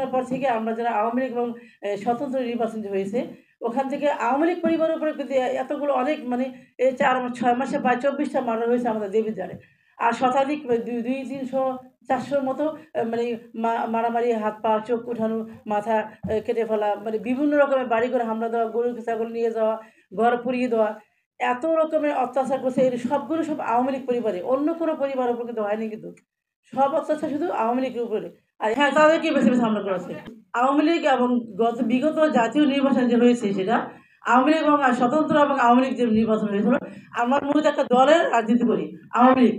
নির্বাচনের পর থেকে আমরা যারা আওয়ামী লীগ এবং স্বতন্ত্র নির্বাচন যে হয়েছে, ওখান থেকে আওয়ামী লীগ পরিবারের উপরে কিন্তু এতগুলো অনেক মানে এই ৪-৬ মাসে প্রায় ২৪টা মার্ডার হয়েছে আমাদের দেবিদ্বারে। আর শতাধিক ২-৩০০-৪০০ মতো মানে মারামারি, হাত পা, চোখ উঠানো, মাথা কেটে ফেলা, মানে বিভিন্ন রকমের বাড়ি ঘরে হামলা দেওয়া, গরু ছাগল নিয়ে যাওয়া, ঘর পুড়িয়ে দেওয়া। এত রকমের অত্যাচার করছে, এই সবগুলো সব আওয়ামী লীগ পরিবারে। অন্য কোনো পরিবারের উপর কিন্তু হয়নি কিন্তু। সব অত্যাচার শুধু আওয়ামী লীগের উপরে। আর হ্যাঁ, তাদেরকেই বেছে, বেছে হামলা করেছে। আওয়ামী লীগ এবং বিগত জাতীয় নির্বাচন যে হয়েছে সেটা আওয়ামী লীগ এবং স্বতন্ত্র এবং আওয়ামী লীগ যে নির্বাচন হয়েছিল, আমরা মূলত একটা দলের রাজনীতি করি। আওয়ামী লীগ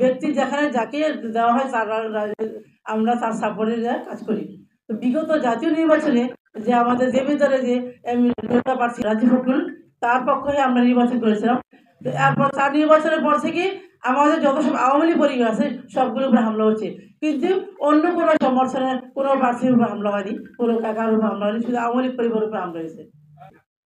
ব্যক্তি যেখানে যাকে দেওয়া হয় তার আমরা তার সাপোর্টে কাজ করি। তো বিগত জাতীয় নির্বাচনে যে আমাদের দেবিদ্বারে যে প্রার্থী রাজীব ফখরুল, তার পক্ষে আমরা নির্বাচন করেছিলাম। এরপর তার নির্বাচনের পর থেকে আমাদের যত সব আওয়ামী লীগ পরিবার আছে সবগুলোর উপরে হামলা হচ্ছে, কিন্তু অন্য কোনো সমর্থনের কোনো প্রার্থীর উপর হামলা হয়নি, কোনো কাকার উপর হামলা হয়নি, শুধু আওয়ামী লীগ পরিবারের উপর হামলা হয়েছে।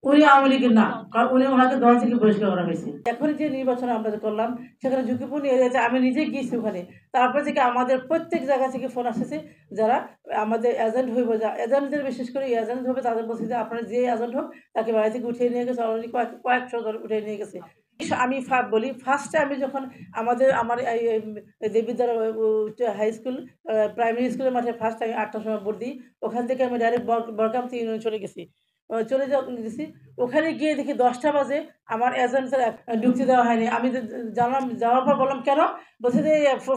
উনি আওয়ামী লীগের না, কারণ ওনাকে দল থেকে বহিষ্কার করা হয়েছে। এখন যে নির্বাচন আমরা করলাম সেখানে ঝুঁকিপূর্ণ এরিয়াতে আমি নিজে গিয়েছি ওখানে। তারপর থেকে আমাদের প্রত্যেক জায়গা থেকে ফোন আসতেছে, যারা আমাদের এজেন্ট হইব, যা এজেন্টদের বিশেষ করে এজেন্ট হবে তাদের বলছে যে আপনারা যে এজেন্ট হোক তাকে বাড়ি থেকে উঠিয়ে নিয়ে গেছে, অলরেডি কয়েকশো জন উঠিয়ে নিয়ে গেছে। আমি বলি, ফার্স্টে আমি যখন আমার এই দেবিদ্বার হাই স্কুল প্রাইমারি স্কুলের মাঠে ফার্স্ট আমি ৮টার সময় ভোট দিই। ওখান থেকে আমি ডাইরেক্ট বরকামতি ইউনিয়ন চলে গেছি। গেছি ওখানে গিয়ে দেখি ১০টা বাজে আমার এজেন্টদের ঢুকতে দেওয়া হয়নি। আমি জানলাম, যাওয়ার পর বললাম কেন? বলছে যে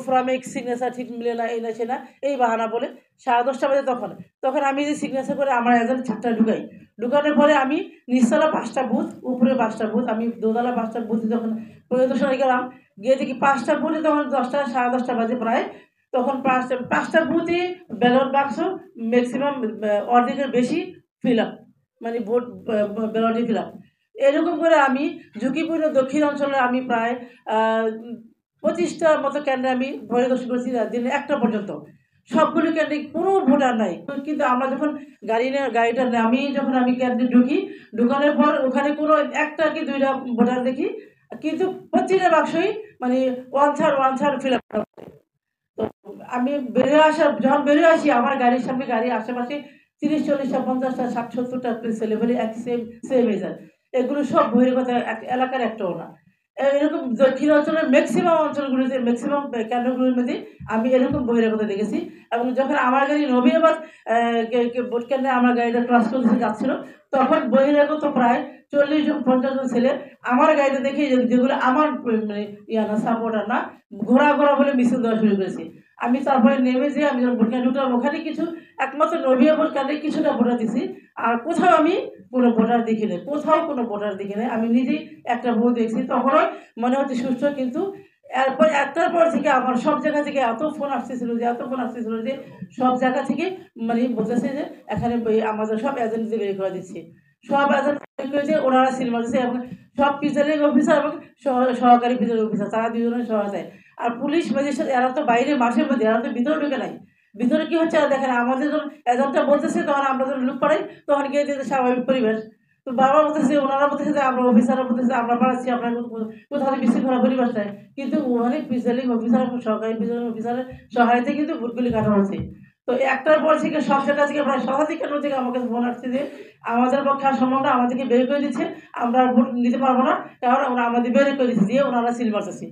ফোরামিক সিগনেচার ঠিক মিলে না, এই না সে না, এই বাহানা বলে। ১০:৩০ বাজে তখন আমি যে সিগনেচার করে আমার এজেন্ট ৪টা ঢুকাই। ঢুকানোর পরে আমি নিচতলা ৫টা বুথ, উপরে 5টা বুথ, আমি দোতলা 5টা বুথে যখন পরিদর্শনে গেলাম, গিয়ে দেখি 5টা বুথে তখন ১০:০০-১০:৩০ বাজে প্রায়। তখন 5টা বুথে ব্যালট বাক্স ম্যাক্সিমাম অর্ধেকের বেশি ফিল আপ, মানে ভোট ব্যালটে ফিল আপ। এরকম করে আমি ঝুঁকিপূর্ণ দক্ষিণ অঞ্চলে আমি প্রায় 25টার মতো কেন্দ্রে আমি পরিদর্শন করেছি দিনে 1টা পর্যন্ত। সবগুলো কেন্দ্রে কোনো ভোটার নাই, কিন্তু আমরা যখন গাড়িটা নামিয়ে যখন আমি কেন্দ্রে ঢুকানোর পর ওখানে কোনো 1টা কি 2টা ভোটার দেখি, কিন্তু প্রতিটা বাক্সই মানে ওয়ান থার্ড ফিল আপ। তো আমি যখন বেরিয়ে আসি আমার গাড়ির সামনে গাড়ির আশেপাশে ৩০-৪০টা ৫০টা ৬০-৭০টা ছেলেপেলে এক সেম এজার, এগুলো সব বহিরাগত এলাকার একটাও না। এরকম দক্ষিণ অঞ্চলের ম্যাক্সিমাম অঞ্চলগুলিতে, ম্যাক্সিমাম কেন্দ্রগুলির মধ্যে আমি এরকম বহিরাগত দেখেছি। এবং যখন আমার গাড়ি নবীবাদ ভোট কেন্দ্রে আমার গাড়িটা ক্রস করতে যাচ্ছিল, তখন বহিরাগত প্রায় ৪০ জন ৫০ জন ছেলে আমার গাড়িটা দেখে, যেগুলো আমার মানে না সাপোর্টার না, ঘোরা বলে মিছিল দেওয়া শুরু করেছে। আমি তারপরে নেমে যেয়ে আমি যখন ভোট কেন্দ্রে ঢুকলাম, ওখানে কিছু একমাত্র নবীয়া ভোট কেন্দ্রে কিছুটা ভোটার দিছি। আর কোথাও আমি কোনো ভোটার দেখি নাই, আমি নিজেই একটা ভোট দেখছি, তখনও মনে হচ্ছে সুস্থ। কিন্তু এরপর 1টার পর থেকে আমার সব জায়গা থেকে এত ফোন আসতেছিল যে সব জায়গা থেকে মানে বলতেছে যে এখানে আমাদের সব এজেন্সি বের করে দিচ্ছে, সব এজেন্ট বের করেছে, ওনারা সিল মারতেছে। এবং সব প্রিজাইডিং অফিসার এবং সহকারী প্রিজাইডিং অফিসার, তারা দুজনের সহায়তায়। আর পুলিশ ম্যাজিস্ট্রেট এরা তো বাইরে মাঠের মধ্যে, এরা তো ভিতরে ঢুকে নাই। ভিতরে কি হচ্ছে দেখেন, আমাদের যখন এজেন্টটা বলতেছে তখন আমরা যখন লুক পাড়াই, তখন গিয়ে যেতে স্বাভাবিক পরিবেশ। তো বাবা বলতেছে, ওনারা বলতেছে যে আমরা অফিসাররা বলতেছে আমরা পাঠাচ্ছি, আপনার কোথাও বিশৃঙ্খলা পরিবেশ চাই। কিন্তু অনেক প্রিজাইডিং অফিসার এবং সরকারি প্রিজাইডিং অফিসারের সহায়তায় কিন্তু ভোটগুলি কাটা হচ্ছে। তো 1টার পর থেকে সব জায়গা থেকে প্রায় শতাধিক কেন্দ্র থেকে আমাকে ফোন আসছে যে আমাদের পক্ষে আর সম্ভব না, আমাদেরকে বের করে দিচ্ছে, আমরা ভোট নিতে পারবো না, কারণ ওরা আমাদের বের করে দিচ্ছে, দিয়ে ওনারা সিল মারতেছে।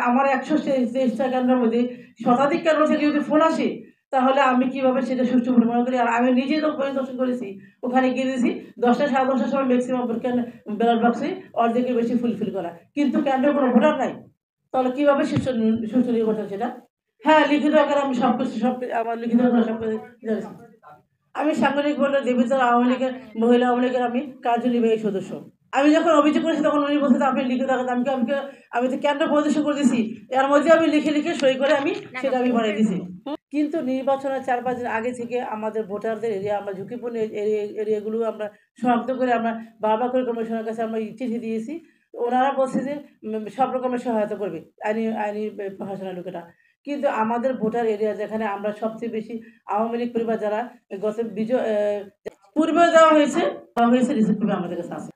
আমার 123টা কেন্দ্রের মধ্যে শতাধিক কেন্দ্র থেকে যদি ফোন আসে, তাহলে আমি কিভাবে সেটা সুষ্ঠু ভোট মনে করি? আর আমি নিজেই তো পরিদর্শন করেছি, ওখানে গিয়ে দিয়েছি 10টা-10:30টার সময় ম্যাক্সিমাম ব্যালট বাক্সে অর্ধেকের বেশি ফুলফিল করা, কিন্তু কেন্দ্রে কোনো ভোটার নাই। তাহলে কিভাবে সুষ্ঠু নির্বাচন সেটা? হ্যাঁ, লিখিত আকারে আমি আমার লিখিত আকারে সব কিছু জানিয়েছি। আমি সাংগঠনিক বলে দেবিদ্বার আওয়ামী লীগের, মহিলা আওয়ামী লীগের আমি কার্যনির্বাহী সদস্য। আমি যখন অভিযোগ করেছি তখন উনি বলছেন আপনি লিখিত আকারে, আমি তো কেন্দ্র পরিদর্শন করে দিয়েছি, এর মধ্যে আমি লিখে সই করে সেটা আমি বানিয়ে দিয়েছি। কিন্তু নির্বাচনের ৪-৫ দিন আগে থেকে আমাদের ভোটারদের এরিয়া, আমরা ঝুঁকিপূর্ণ এরিয়াগুলো আমরা শনাক্ত করে আমরা বারবার করে কমিশনের কাছে আমরা চিঠি দিয়েছি। ওনারা বলছে যে সব রকমের সহায়তা করবে আইনি প্রশাসনের লোকেরা। কিন্তু আমাদের ভোটার এরিয়া যেখানে আমরা সবচেয়ে বেশি আওয়ামী লীগ পরিবার যারা পূর্বে দেওয়া হয়েছে রিসিভ করবে আমাদের কাছে আছে।